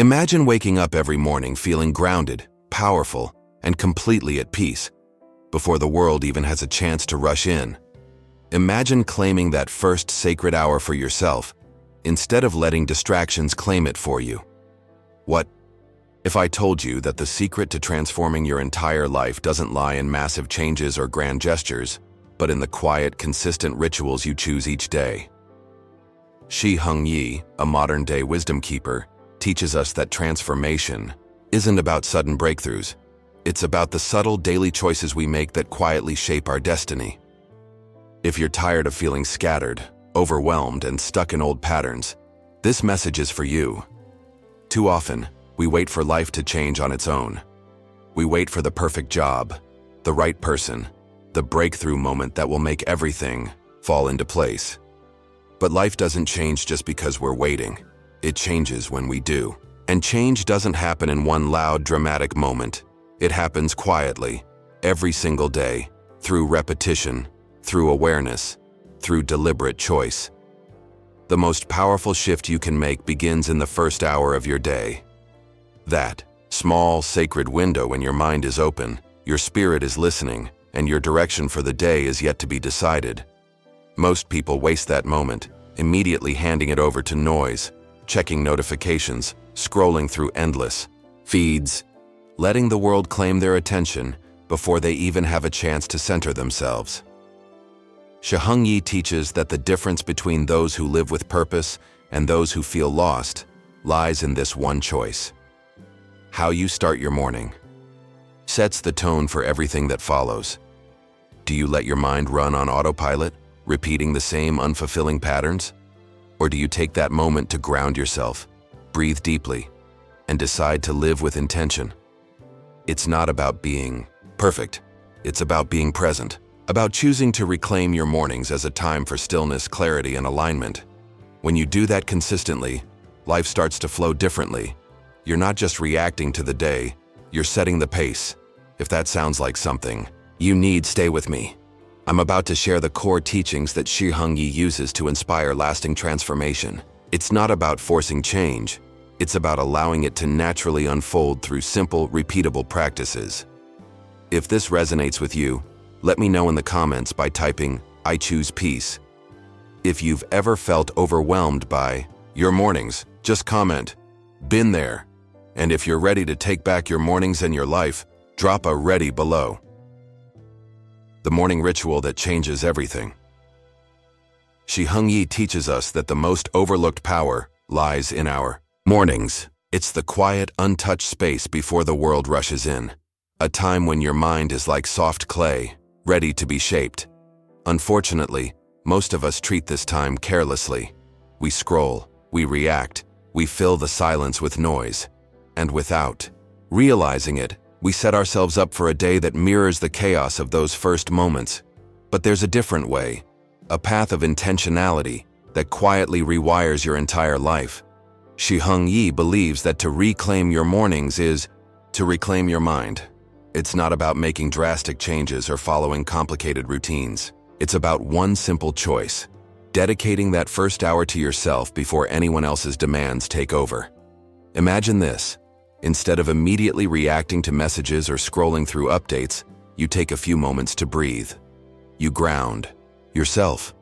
Imagine waking up every morning feeling grounded, powerful, and completely at peace, before the world even has a chance to rush in. Imagine claiming that first sacred hour for yourself, instead of letting distractions claim it for you. What if I told you that the secret to transforming your entire life doesn't lie in massive changes or grand gestures, but in the quiet, consistent rituals you choose each day? Shi Heng Yi, a modern-day wisdom keeper, teaches us that transformation isn't about sudden breakthroughs. It's about the subtle daily choices we make that quietly shape our destiny. If you're tired of feeling scattered, overwhelmed, and stuck in old patterns, this message is for you. Too often, we wait for life to change on its own. We wait for the perfect job, the right person, the breakthrough moment that will make everything fall into place. But life doesn't change just because we're waiting. It changes when we do. And change doesn't happen in one loud, dramatic moment. It happens quietly, every single day, through repetition, through awareness, through deliberate choice. The most powerful shift you can make begins in the first hour of your day. That small, sacred window when your mind is open, your spirit is listening, and your direction for the day is yet to be decided. Most people waste that moment, immediately handing it over to noise, checking notifications, scrolling through endless feeds, letting the world claim their attention before they even have a chance to center themselves. Shi Heng Yi teaches that the difference between those who live with purpose and those who feel lost lies in this one choice. How you start your morning sets the tone for everything that follows. Do you let your mind run on autopilot, repeating the same unfulfilling patterns? Or do you take that moment to ground yourself, breathe deeply, and decide to live with intention? It's not about being perfect. It's about being present, about choosing to reclaim your mornings as a time for stillness, clarity, and alignment. When you do that consistently, life starts to flow differently. You're not just reacting to the day, you're setting the pace. If that sounds like something you need, stay with me. I'm about to share the core teachings that Shi Heng Yi uses to inspire lasting transformation. It's not about forcing change. It's about allowing it to naturally unfold through simple, repeatable practices. If this resonates with you, let me know in the comments by typing, "I choose peace." If you've ever felt overwhelmed by your mornings, just comment, "Been there." And if you're ready to take back your mornings and your life, drop a "ready" below. The morning ritual that changes everything. Shi Heng Yi teaches us that the most overlooked power lies in our mornings. It's the quiet, untouched space before the world rushes in. A time when your mind is like soft clay, ready to be shaped. Unfortunately, most of us treat this time carelessly. We scroll, we react, we fill the silence with noise. And without realizing it, we set ourselves up for a day that mirrors the chaos of those first moments. But there's a different way, a path of intentionality that quietly rewires your entire life. Shi Heng Yi believes that to reclaim your mornings is to reclaim your mind. It's not about making drastic changes or following complicated routines. It's about one simple choice, dedicating that first hour to yourself before anyone else's demands take over. Imagine this. Instead of immediately reacting to messages or scrolling through updates, you take a few moments to breathe. You ground yourself.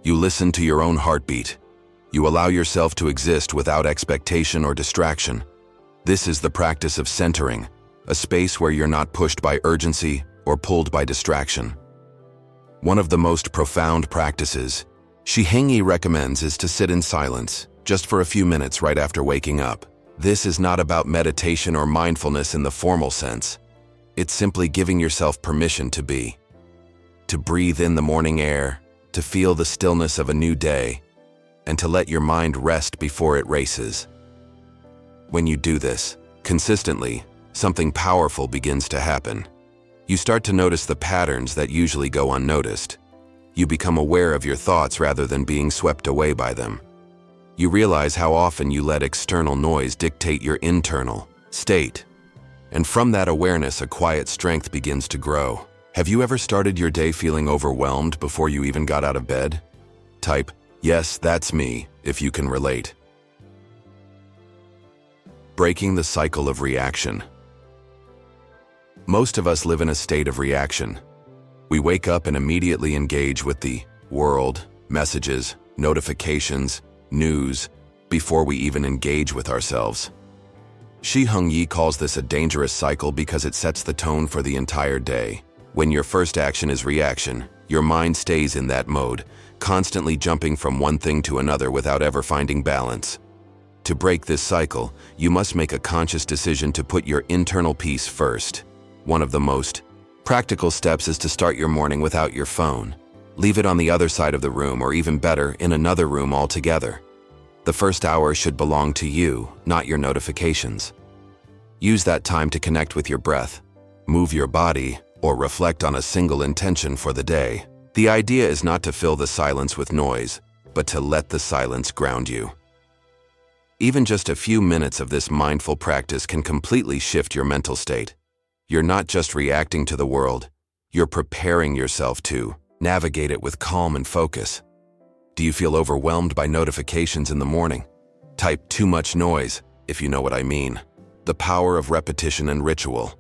You listen to your own heartbeat. You allow yourself to exist without expectation or distraction. This is the practice of centering, a space where you're not pushed by urgency or pulled by distraction. One of the most profound practices Shi Heng Yi recommends is to sit in silence, just for a few minutes right after waking up. This is not about meditation or mindfulness in the formal sense. It's simply giving yourself permission to be. To breathe in the morning air, to feel the stillness of a new day, and to let your mind rest before it races. When you do this consistently, something powerful begins to happen. You start to notice the patterns that usually go unnoticed. You become aware of your thoughts rather than being swept away by them. You realize how often you let external noise dictate your internal state. And from that awareness, a quiet strength begins to grow. Have you ever started your day feeling overwhelmed before you even got out of bed? Type, "Yes, that's me," if you can relate. Breaking the cycle of reaction. Most of us live in a state of reaction. We wake up and immediately engage with the world, messages, notifications, news, before we even engage with ourselves. Shi Heng Yi calls this a dangerous cycle because it sets the tone for the entire day. When your first action is reaction, your mind stays in that mode, constantly jumping from one thing to another without ever finding balance. To break this cycle, you must make a conscious decision to put your internal peace first. One of the most practical steps is to start your morning without your phone. Leave it on the other side of the room, or even better, in another room altogether. The first hour should belong to you, not your notifications. Use that time to connect with your breath, move your body, or reflect on a single intention for the day. The idea is not to fill the silence with noise, but to let the silence ground you. Even just a few minutes of this mindful practice can completely shift your mental state. You're not just reacting to the world, you're preparing yourself to navigate it with calm and focus. Do you feel overwhelmed by notifications in the morning? Type too much noise, if you know what I mean. The power of repetition and ritual.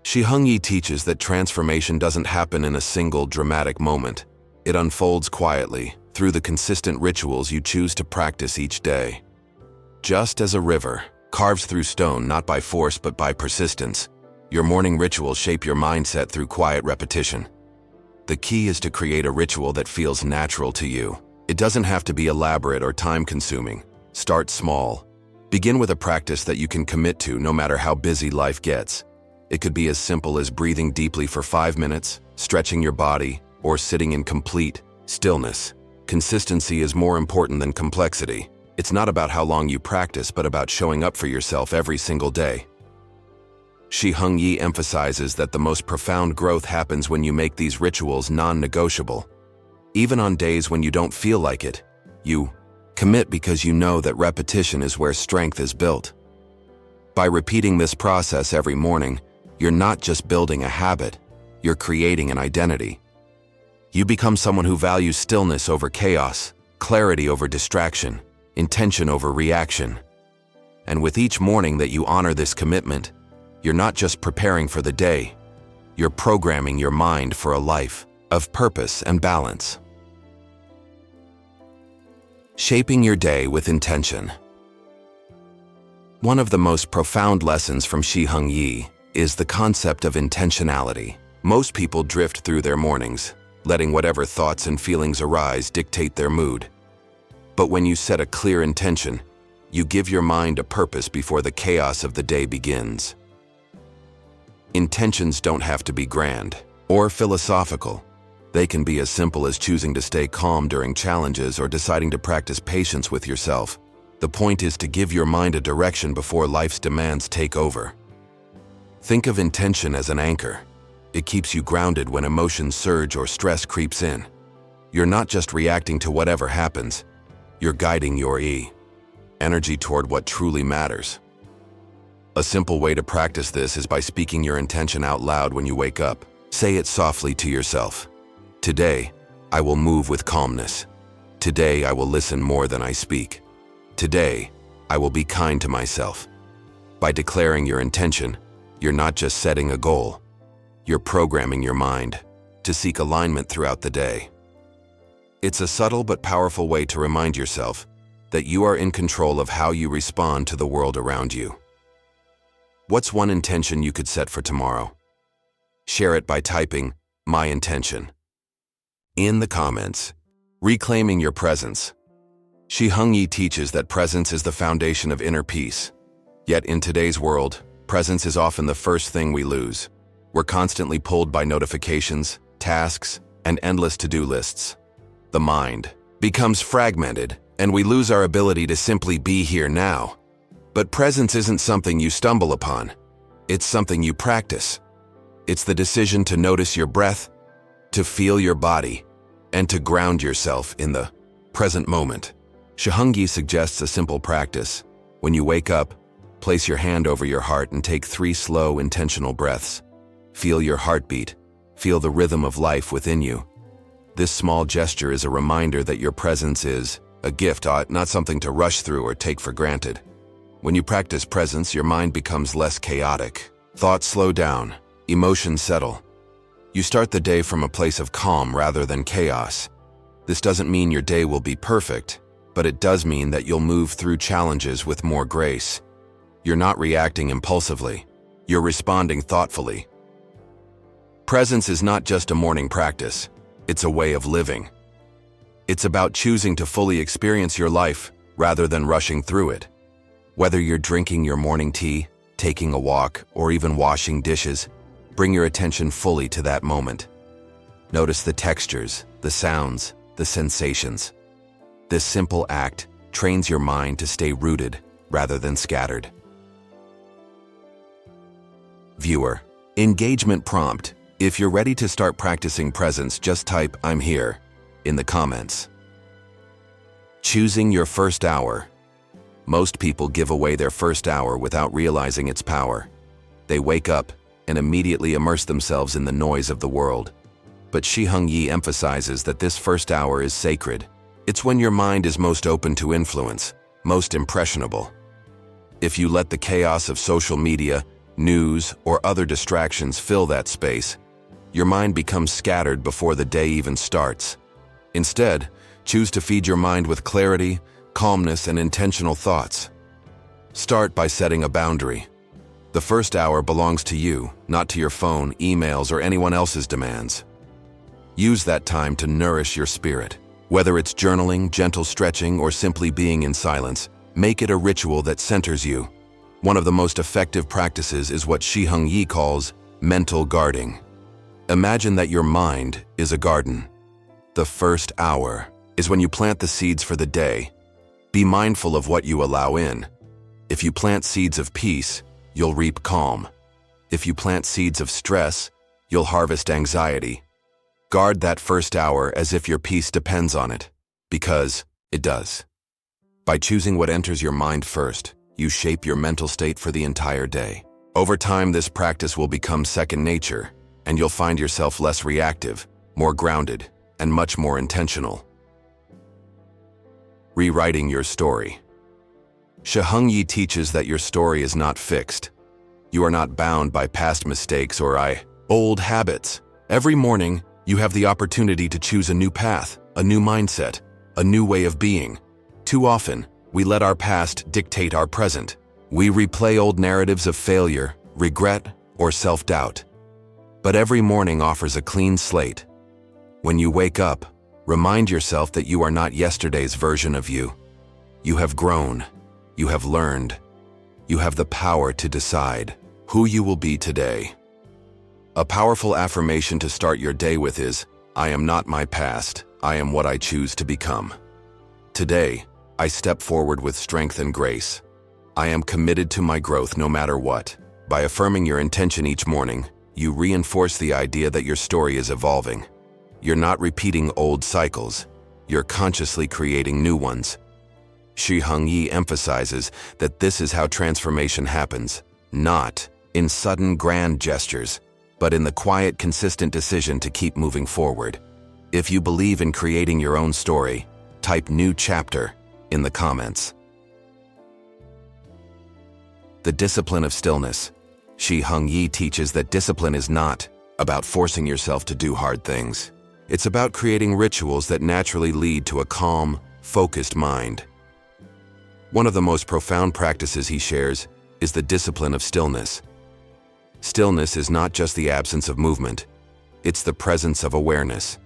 Shi Heng Yi teaches that transformation doesn't happen in a single dramatic moment. It unfolds quietly, through the consistent rituals you choose to practice each day. Just as a river carves through stone not by force but by persistence, your morning rituals shape your mindset through quiet repetition. The key is to create a ritual that feels natural to you. It doesn't have to be elaborate or time-consuming. Start small. Begin with a practice that you can commit to no matter how busy life gets. It could be as simple as breathing deeply for 5 minutes, stretching your body, or sitting in complete stillness. Consistency is more important than complexity. It's not about how long you practice, but about showing up for yourself every single day. Shi Heng Yi emphasizes that the most profound growth happens when you make these rituals non-negotiable. Even on days when you don't feel like it, you commit because you know that repetition is where strength is built. By repeating this process every morning, you're not just building a habit, you're creating an identity. You become someone who values stillness over chaos, clarity over distraction, intention over reaction. And with each morning that you honor this commitment, you're not just preparing for the day, you're programming your mind for a life of purpose and balance. Shaping your day with intention. One of the most profound lessons from Shi Heng Yi is the concept of intentionality. Most people drift through their mornings, letting whatever thoughts and feelings arise dictate their mood. But when you set a clear intention, you give your mind a purpose before the chaos of the day begins. Intentions don't have to be grand or philosophical. They can be as simple as choosing to stay calm during challenges or deciding to practice patience with yourself. The point is to give your mind a direction before life's demands take over. Think of intention as an anchor. It keeps you grounded when emotions surge or stress creeps in. You're not just reacting to whatever happens, you're guiding your energy toward what truly matters. A simple way to practice this is by speaking your intention out loud when you wake up. Say it softly to yourself. Today, I will move with calmness. Today, I will listen more than I speak. Today, I will be kind to myself. By declaring your intention, you're not just setting a goal. You're programming your mind to seek alignment throughout the day. It's a subtle but powerful way to remind yourself that you are in control of how you respond to the world around you. What's one intention you could set for tomorrow? Share it by typing "my intention" in the comments. Reclaiming your presence. Shi Heng Yi teaches that presence is the foundation of inner peace. Yet in today's world, presence is often the first thing we lose. We're constantly pulled by notifications, tasks, and endless to-do lists. The mind becomes fragmented, and we lose our ability to simply be here now. But presence isn't something you stumble upon. It's something you practice. It's the decision to notice your breath, to feel your body, and to ground yourself in the present moment. Shi Heng Yi suggests a simple practice. When you wake up, place your hand over your heart and take 3 slow, intentional breaths. Feel your heartbeat. Feel the rhythm of life within you. This small gesture is a reminder that your presence is a gift, not something to rush through or take for granted. When you practice presence, your mind becomes less chaotic. Thoughts slow down, emotions settle. You start the day from a place of calm rather than chaos. This doesn't mean your day will be perfect, but it does mean that you'll move through challenges with more grace. You're not reacting impulsively. You're responding thoughtfully. Presence is not just a morning practice. It's a way of living. It's about choosing to fully experience your life rather than rushing through it. Whether you're drinking your morning tea, taking a walk, or even washing dishes, bring your attention fully to that moment. Notice the textures, the sounds, the sensations. This simple act trains your mind to stay rooted rather than scattered. Viewer, engagement prompt. If you're ready to start practicing presence, just type "I'm here" in the comments. Choosing your first hour. Most people give away their first hour without realizing its power. They wake up and immediately immerse themselves in the noise of the world. But Shi Heng Yi emphasizes that this first hour is sacred. It's when your mind is most open to influence, most impressionable. If you let the chaos of social media, news, or other distractions fill that space, your mind becomes scattered before the day even starts. Instead, choose to feed your mind with clarity, calmness, and intentional thoughts. Start by setting a boundary. The first hour belongs to you, not to your phone, emails, or anyone else's demands. Use that time to nourish your spirit. Whether it's journaling, gentle stretching, or simply being in silence, make it a ritual that centers you. One of the most effective practices is what Shi Heng Yi calls mental guarding. Imagine that your mind is a garden. The first hour is when you plant the seeds for the day. Be mindful of what you allow in. If you plant seeds of peace, you'll reap calm. If you plant seeds of stress, you'll harvest anxiety. Guard that first hour as if your peace depends on it, because it does. By choosing what enters your mind first, you shape your mental state for the entire day. Over time, this practice will become second nature, and you'll find yourself less reactive, more grounded, and much more intentional. Rewriting your story. Shi Heng Yi teaches that your story is not fixed. You are not bound by past mistakes or old habits. Every morning, you have the opportunity to choose a new path, a new mindset, a new way of being. Too often, we let our past dictate our present. We replay old narratives of failure, regret, or self-doubt. But every morning offers a clean slate. When you wake up, remind yourself that you are not yesterday's version of you. You have grown. You have learned. You have the power to decide who you will be today. A powerful affirmation to start your day with is, "I am not my past. I am what I choose to become." Today, I step forward with strength and grace. I am committed to my growth no matter what. By affirming your intention each morning, you reinforce the idea that your story is evolving. You're not repeating old cycles. You're consciously creating new ones. Shi Heng Yi emphasizes that this is how transformation happens, not in sudden grand gestures, but in the quiet, consistent decision to keep moving forward. If you believe in creating your own story, type "new chapter" in the comments. The discipline of stillness. Shi Heng Yi teaches that discipline is not about forcing yourself to do hard things. It's about creating rituals that naturally lead to a calm, focused mind. One of the most profound practices he shares is the discipline of stillness. Stillness is not just the absence of movement. It's the presence of awareness.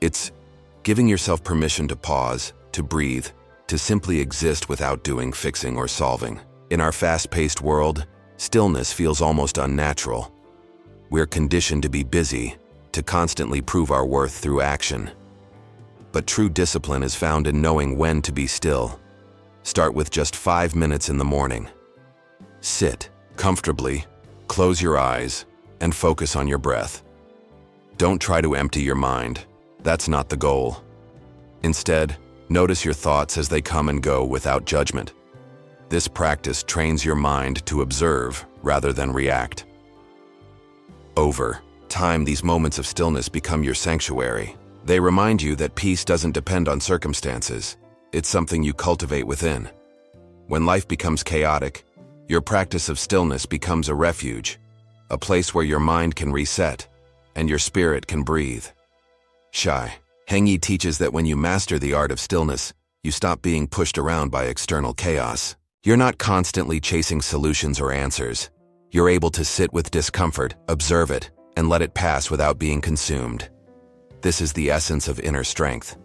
It's giving yourself permission to pause, to breathe, to simply exist without doing, fixing, or solving. In our fast-paced world, stillness feels almost unnatural. We're conditioned to be busy, to constantly prove our worth through action. But true discipline is found in knowing when to be still. Start with just 5 minutes in the morning. Sit comfortably, close your eyes, and focus on your breath. Don't try to empty your mind. That's not the goal. Instead, notice your thoughts as they come and go without judgment. This practice trains your mind to observe rather than react. Over time, these moments of stillness become your sanctuary. They remind you that peace doesn't depend on circumstances. It's something you cultivate within. When life becomes chaotic, your practice of stillness becomes a refuge, a place where your mind can reset and your spirit can breathe. Shi Heng Yi teaches that when you master the art of stillness, you stop being pushed around by external chaos. You're not constantly chasing solutions or answers. You're able to sit with discomfort, observe it, and let it pass without being consumed. This is the essence of inner strength.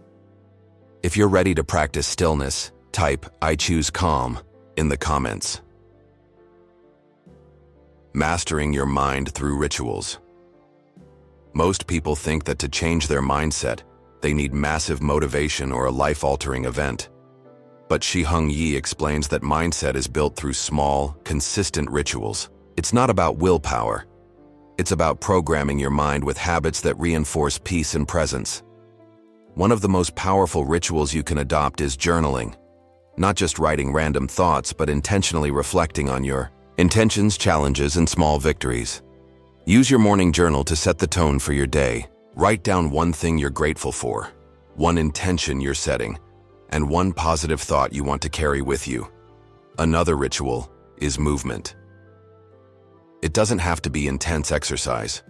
If you're ready to practice stillness, type "I choose calm" in the comments. Mastering your mind through rituals. Most people think that to change their mindset, they need massive motivation or a life-altering event. But Shi Heng Yi explains that mindset is built through small, consistent rituals. It's not about willpower. It's about programming your mind with habits that reinforce peace and presence. One of the most powerful rituals you can adopt is journaling. Not just writing random thoughts, but intentionally reflecting on your intentions, challenges, and small victories. Use your morning journal to set the tone for your day. Write down one thing you're grateful for, one intention you're setting, and one positive thought you want to carry with you. Another ritual is movement. It doesn't have to be intense exercise.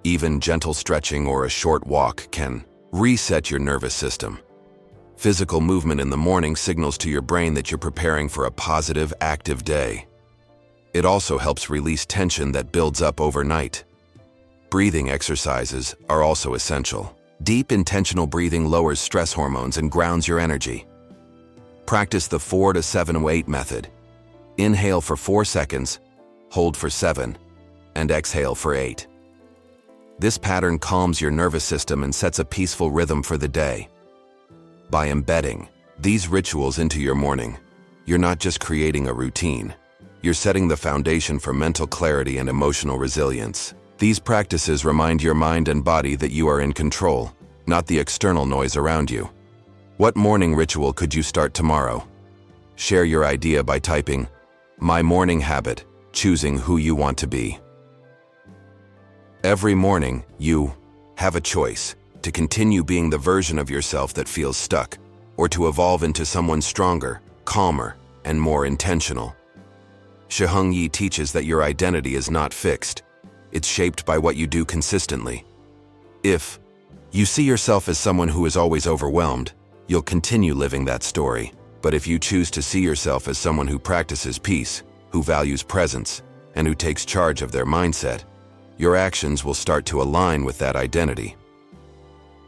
Even gentle stretching or a short walk can reset your nervous system. Physical movement in the morning signals to your brain that you're preparing for a positive, active day. It also helps release tension that builds up overnight. Breathing exercises are also essential. Deep, intentional breathing lowers stress hormones and grounds your energy. Practice the 4 to 7 8 method. Inhale for 4 seconds, hold for 7, and exhale for 8. This pattern calms your nervous system and sets a peaceful rhythm for the day. By embedding these rituals into your morning, you're not just creating a routine. You're setting the foundation for mental clarity and emotional resilience. These practices remind your mind and body that you are in control, not the external noise around you. What morning ritual could you start tomorrow? Share your idea by typing "My morning habit," choosing who you want to be. Every morning, you have a choice to continue being the version of yourself that feels stuck, or to evolve into someone stronger, calmer, and more intentional. Shi Heng Yi teaches that your identity is not fixed. It's shaped by what you do consistently. If you see yourself as someone who is always overwhelmed, you'll continue living that story. But if you choose to see yourself as someone who practices peace, who values presence, and who takes charge of their mindset, your actions will start to align with that identity.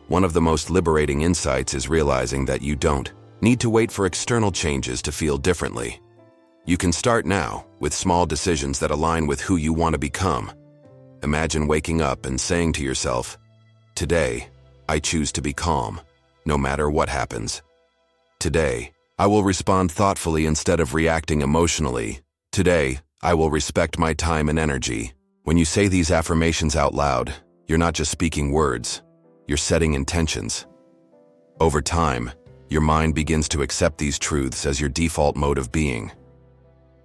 One of the most liberating insights is realizing that you don't need to wait for external changes to feel differently. You can start now with small decisions that align with who you want to become. Imagine waking up and saying to yourself, "Today, I choose to be calm, no matter what happens. Today, I will respond thoughtfully instead of reacting emotionally. Today, I will respect my time and energy." When you say these affirmations out loud, you're not just speaking words, you're setting intentions. Over time, your mind begins to accept these truths as your default mode of being.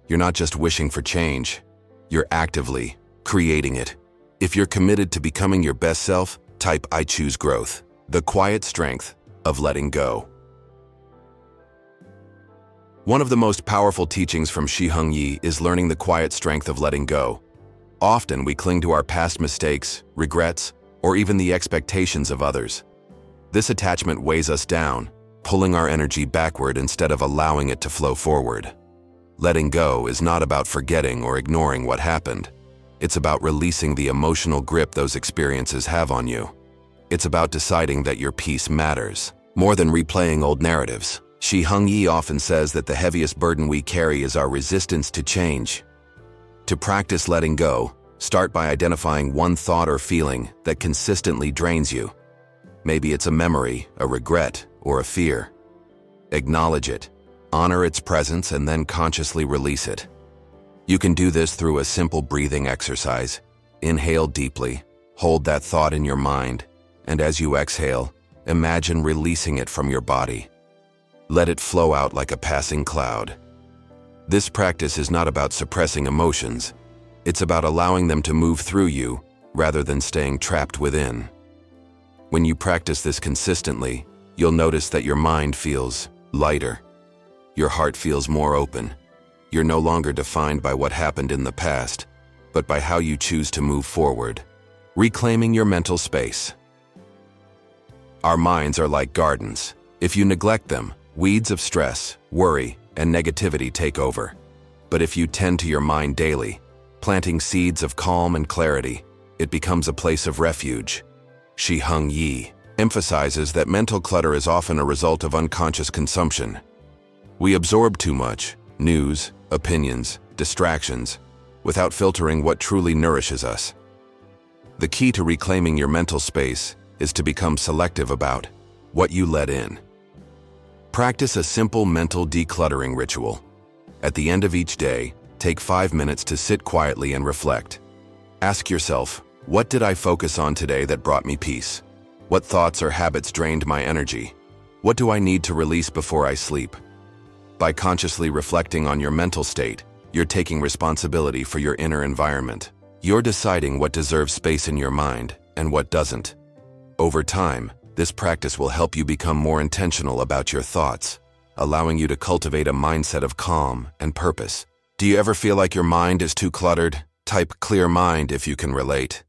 You're not just wishing for change, you're actively creating it. If you're committed to becoming your best self, type "I choose growth," the quiet strength of letting go. One of the most powerful teachings from Shi Heng Yi is learning the quiet strength of letting go. Often we cling to our past mistakes, regrets, or even the expectations of others. This attachment weighs us down, pulling our energy backward instead of allowing it to flow forward. Letting go is not about forgetting or ignoring what happened. It's about releasing the emotional grip those experiences have on you. It's about deciding that your peace matters, more than replaying old narratives. Shi Heng Yi often says that the heaviest burden we carry is our resistance to change. To practice letting go, start by identifying one thought or feeling that consistently drains you. Maybe it's a memory, a regret, or a fear. Acknowledge it, honor its presence, and then consciously release it. You can do this through a simple breathing exercise. Inhale deeply, hold that thought in your mind, and as you exhale, imagine releasing it from your body. Let it flow out like a passing cloud. This practice is not about suppressing emotions. It's about allowing them to move through you rather than staying trapped within. When you practice this consistently, you'll notice that your mind feels lighter. Your heart feels more open. You're no longer defined by what happened in the past, but by how you choose to move forward. Reclaiming your mental space. Our minds are like gardens. If you neglect them, weeds of stress, worry, and negativity take over. But if you tend to your mind daily, planting seeds of calm and clarity, it becomes a place of refuge. Shi Heng Yi emphasizes that mental clutter is often a result of unconscious consumption. We absorb too much news, opinions, distractions, without filtering what truly nourishes us. The key to reclaiming your mental space is to become selective about what you let in. Practice a simple mental decluttering ritual. At the end of each day, take 5 minutes to sit quietly and reflect. Ask yourself, what did I focus on today that brought me peace? What thoughts or habits drained my energy? What do I need to release before I sleep? By consciously reflecting on your mental state, you're taking responsibility for your inner environment. You're deciding what deserves space in your mind and what doesn't. Over time, this practice will help you become more intentional about your thoughts, allowing you to cultivate a mindset of calm and purpose. Do you ever feel like your mind is too cluttered? Type clear mind if you can relate.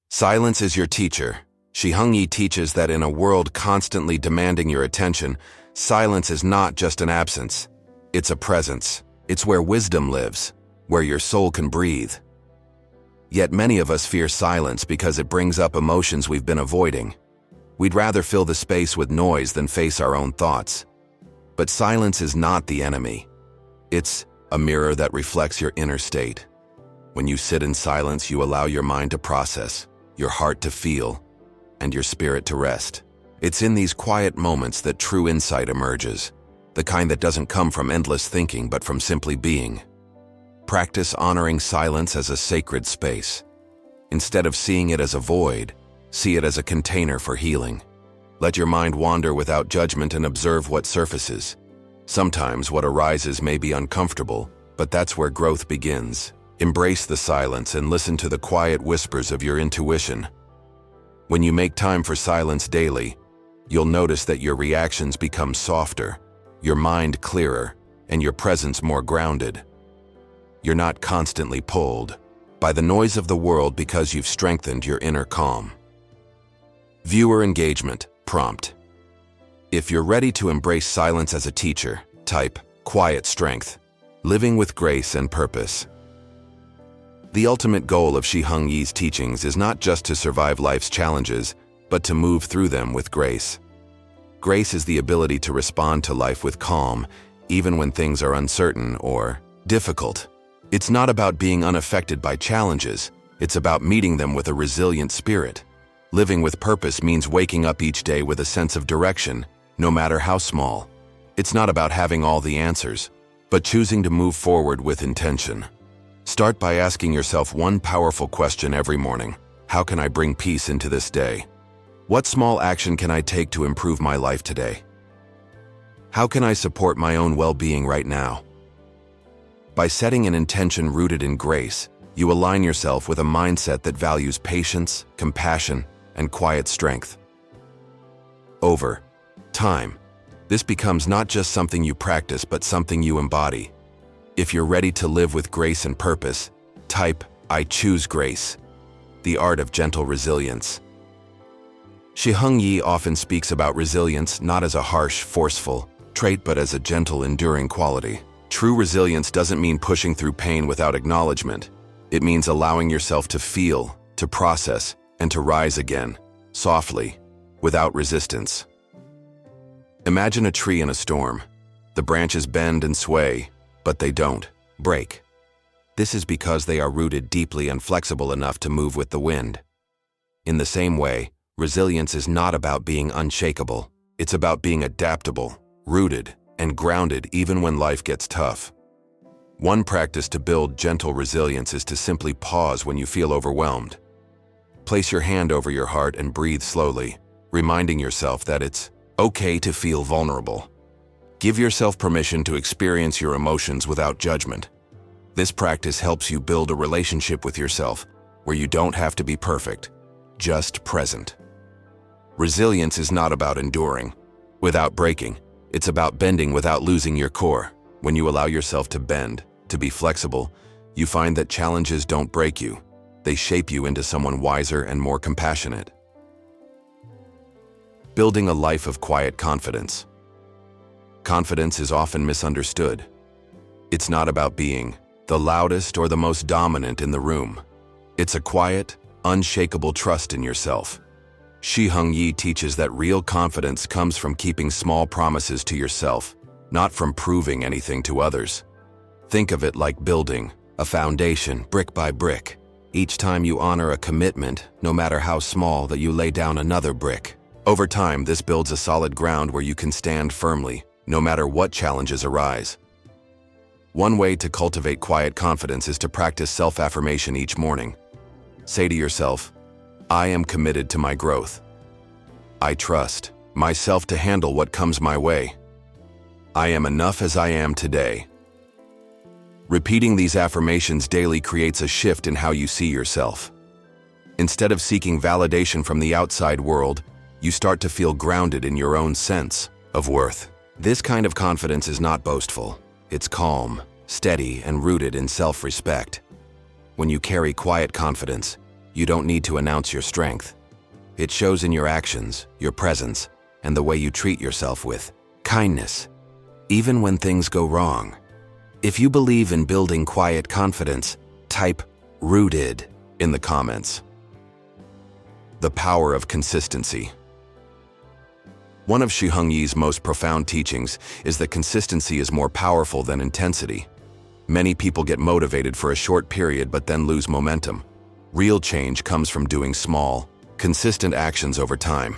Silence is your teacher. Shi Heng Yi teaches that in a world constantly demanding your attention, silence is not just an absence. It's a presence. It's where wisdom lives, where your soul can breathe. Yet many of us fear silence because it brings up emotions we've been avoiding. We'd rather fill the space with noise than face our own thoughts. But silence is not the enemy. It's a mirror that reflects your inner state. When you sit in silence, you allow your mind to process, your heart to feel, and your spirit to rest. It's in these quiet moments that true insight emerges, the kind that doesn't come from endless thinking but from simply being. Practice honoring silence as a sacred space. Instead of seeing it as a void, see it as a container for healing. Let your mind wander without judgment and observe what surfaces. Sometimes what arises may be uncomfortable, but that's where growth begins. Embrace the silence and listen to the quiet whispers of your intuition. When you make time for silence daily, you'll notice that your reactions become softer, your mind clearer, and your presence more grounded. You're not constantly pulled by the noise of the world because you've strengthened your inner calm. Viewer engagement prompt. If you're ready to embrace silence as a teacher, type quiet strength, living with grace and purpose. The ultimate goal of Shi Heng Yi's teachings is not just to survive life's challenges, but to move through them with grace. Grace is the ability to respond to life with calm, even when things are uncertain or difficult. It's not about being unaffected by challenges, it's about meeting them with a resilient spirit. Living with purpose means waking up each day with a sense of direction, no matter how small. It's not about having all the answers, but choosing to move forward with intention. Start by asking yourself one powerful question every morning. How can I bring peace into this day? What small action can I take to improve my life today? How can I support my own well-being right now? By setting an intention rooted in grace, you align yourself with a mindset that values patience, compassion, and quiet strength. Over time, this becomes not just something you practice, but something you embody. If you're ready to live with grace and purpose, type, I choose grace, the art of gentle resilience. Shi Heng Yi often speaks about resilience not as a harsh, forceful trait, but as a gentle, enduring quality. True resilience doesn't mean pushing through pain without acknowledgement. It means allowing yourself to feel, to process, and to rise again, softly, without resistance. Imagine a tree in a storm. The branches bend and sway, but they don't break. This is because they are rooted deeply and flexible enough to move with the wind. In the same way, resilience is not about being unshakable. It's about being adaptable, rooted, and grounded even when life gets tough. One practice to build gentle resilience is to simply pause when you feel overwhelmed. Place your hand over your heart and breathe slowly, reminding yourself that it's okay to feel vulnerable. Give yourself permission to experience your emotions without judgment. This practice helps you build a relationship with yourself where you don't have to be perfect, just present. Resilience is not about enduring without breaking. It's about bending without losing your core. When you allow yourself to bend, to be flexible, you find that challenges don't break you. They shape you into someone wiser and more compassionate. Building a life of quiet confidence. Confidence is often misunderstood. It's not about being the loudest or the most dominant in the room. It's a quiet, unshakable trust in yourself. Shi Heng Yi teaches that real confidence comes from keeping small promises to yourself, not from proving anything to others. Think of it like building a foundation brick by brick. Each time you honor a commitment, no matter how small, that you lay down another brick. Over time, this builds a solid ground where you can stand firmly, no matter what challenges arise. One way to cultivate quiet confidence is to practice self-affirmation each morning. Say to yourself, I am committed to my growth. I trust myself to handle what comes my way. I am enough as I am today. Repeating these affirmations daily creates a shift in how you see yourself. Instead of seeking validation from the outside world, you start to feel grounded in your own sense of worth. This kind of confidence is not boastful. It's calm, steady, and rooted in self-respect. When you carry quiet confidence, you don't need to announce your strength. It shows in your actions, your presence, and the way you treat yourself with kindness, even when things go wrong. If you believe in building quiet confidence, type "rooted" in the comments. The power of consistency. One of Shi Heng Yi's most profound teachings is that consistency is more powerful than intensity. Many people get motivated for a short period but then lose momentum. Real change comes from doing small, consistent actions over time.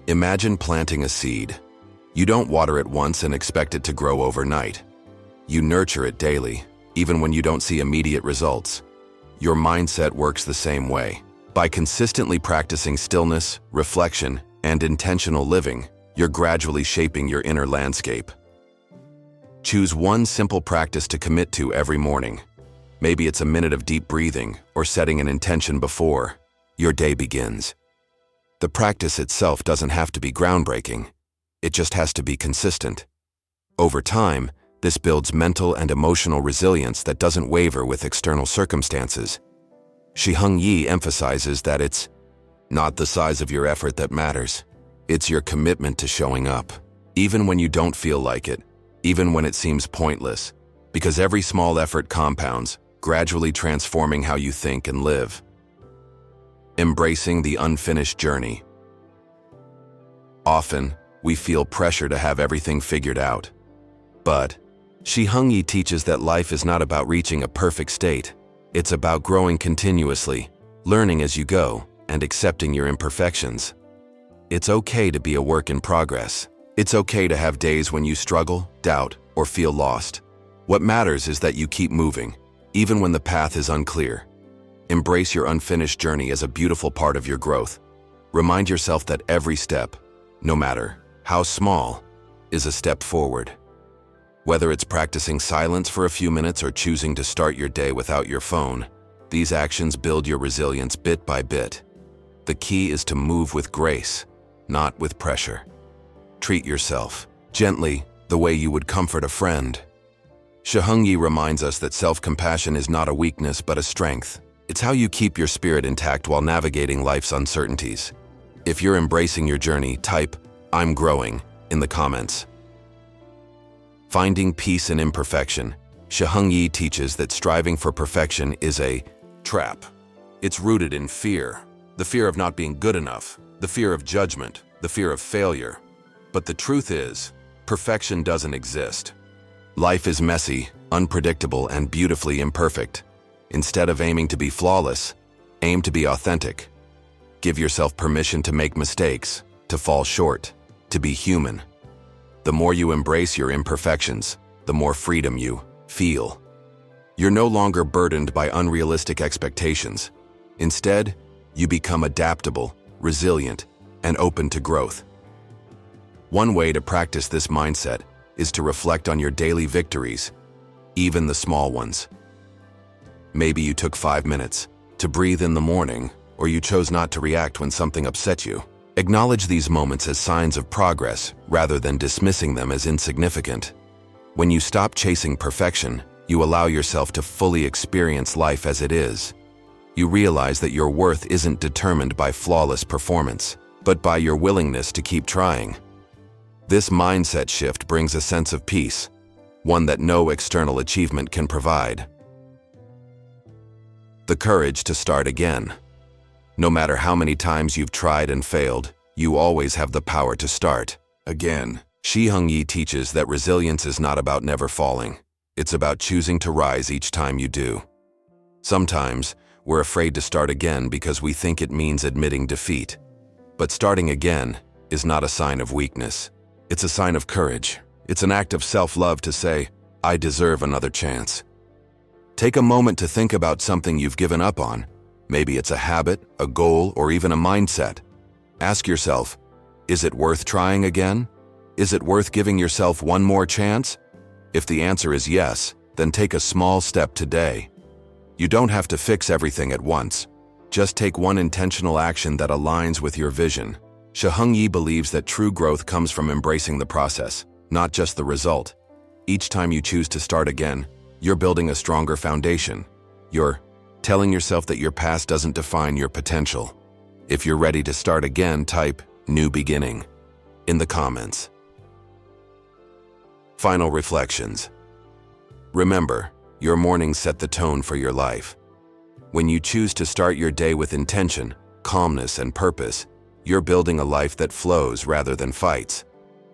Imagine planting a seed. You don't water it once and expect it to grow overnight. You nurture it daily, even when you don't see immediate results. Your mindset works the same way. By consistently practicing stillness, reflection, and intentional living, you're gradually shaping your inner landscape. Choose one simple practice to commit to every morning. Maybe it's a minute of deep breathing or setting an intention before your day begins. The practice itself doesn't have to be groundbreaking. It just has to be consistent. Over time, this builds mental and emotional resilience that doesn't waver with external circumstances. Shi Heng Yi emphasizes that it's not the size of your effort that matters. It's your commitment to showing up, even when you don't feel like it, even when it seems pointless, because every small effort compounds, gradually transforming how you think and live. Embracing the unfinished journey. Often, we feel pressure to have everything figured out. But Shi Heng Yi teaches that life is not about reaching a perfect state. It's about growing continuously, learning as you go, and accepting your imperfections. It's okay to be a work in progress. It's okay to have days when you struggle, doubt, or feel lost. What matters is that you keep moving, even when the path is unclear. Embrace your unfinished journey as a beautiful part of your growth. Remind yourself that every step, no matter how small, is a step forward. Whether it's practicing silence for a few minutes or choosing to start your day without your phone, these actions build your resilience bit by bit. The key is to move with grace, not with pressure. Treat yourself gently, the way you would comfort a friend. Shi Heng Yi reminds us that self-compassion is not a weakness but a strength. It's how you keep your spirit intact while navigating life's uncertainties. If you're embracing your journey, type "I'm growing" in the comments. Finding peace in imperfection. Shi Heng Yi teaches that striving for perfection is a trap. It's rooted in fear. The fear of not being good enough, the fear of judgment, the fear of failure. But the truth is, perfection doesn't exist. Life is messy, unpredictable, and beautifully imperfect. Instead of aiming to be flawless, aim to be authentic. Give yourself permission to make mistakes, to fall short, to be human. The more you embrace your imperfections, the more freedom you feel. You're no longer burdened by unrealistic expectations. Instead, you become adaptable, resilient, and open to growth. One way to practice this mindset is to reflect on your daily victories, even the small ones. Maybe you took 5 minutes to breathe in the morning, or you chose not to react when something upset you. Acknowledge these moments as signs of progress rather than dismissing them as insignificant. When you stop chasing perfection, you allow yourself to fully experience life as it is. You realize that your worth isn't determined by flawless performance, but by your willingness to keep trying. This mindset shift brings a sense of peace, one that no external achievement can provide. The courage to start again. No matter how many times you've tried and failed, you always have the power to start again. Shi Heng Yi teaches that resilience is not about never falling. It's about choosing to rise each time you do. Sometimes, we're afraid to start again because we think it means admitting defeat. But starting again is not a sign of weakness. It's a sign of courage. It's an act of self-love to say, I deserve another chance. Take a moment to think about something you've given up on. Maybe it's a habit, a goal, or even a mindset. Ask yourself, is it worth trying again? Is it worth giving yourself one more chance? If the answer is yes, then take a small step today. You don't have to fix everything at once. Just take one intentional action that aligns with your vision. Shi Heng Yi believes that true growth comes from embracing the process, not just the result. Each time you choose to start again, you're building a stronger foundation. You're telling yourself that your past doesn't define your potential. If you're ready to start again, type "New Beginning" in the comments. Final reflections. Remember, your mornings set the tone for your life. When you choose to start your day with intention, calmness, and purpose, you're building a life that flows rather than fights.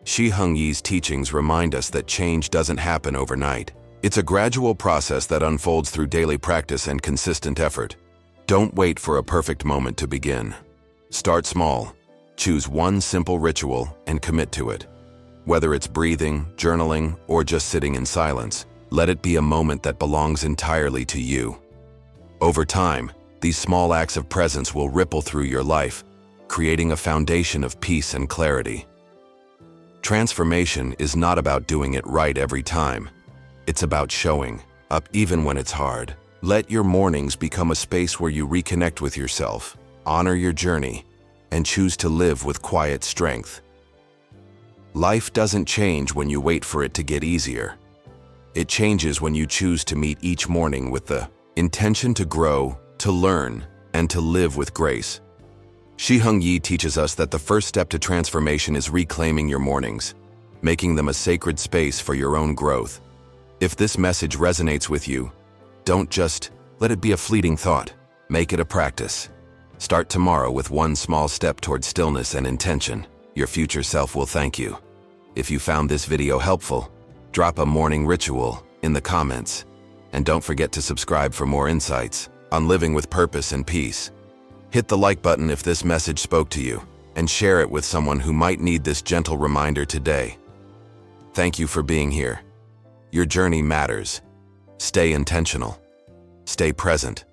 Shi Heng Yi's teachings remind us that change doesn't happen overnight. It's a gradual process that unfolds through daily practice and consistent effort. Don't wait for a perfect moment to begin. Start small. Choose one simple ritual and commit to it. Whether it's breathing, journaling, or just sitting in silence, let it be a moment that belongs entirely to you. Over time, these small acts of presence will ripple through your life, creating a foundation of peace and clarity. Transformation is not about doing it right every time. It's about showing up even when it's hard. Let your mornings become a space where you reconnect with yourself, honor your journey, and choose to live with quiet strength. Life doesn't change when you wait for it to get easier. It changes when you choose to meet each morning with the intention to grow, to learn, and to live with grace. Shi Heng Yi teaches us that the first step to transformation is reclaiming your mornings, making them a sacred space for your own growth. If this message resonates with you, don't just let it be a fleeting thought. Make it a practice. Start tomorrow with one small step towards stillness and intention. Your future self will thank you. If you found this video helpful, drop a morning ritual in the comments. And don't forget to subscribe for more insights on living with purpose and peace. Hit the like button if this message spoke to you, and share it with someone who might need this gentle reminder today. Thank you for being here. Your journey matters. Stay intentional. Stay present.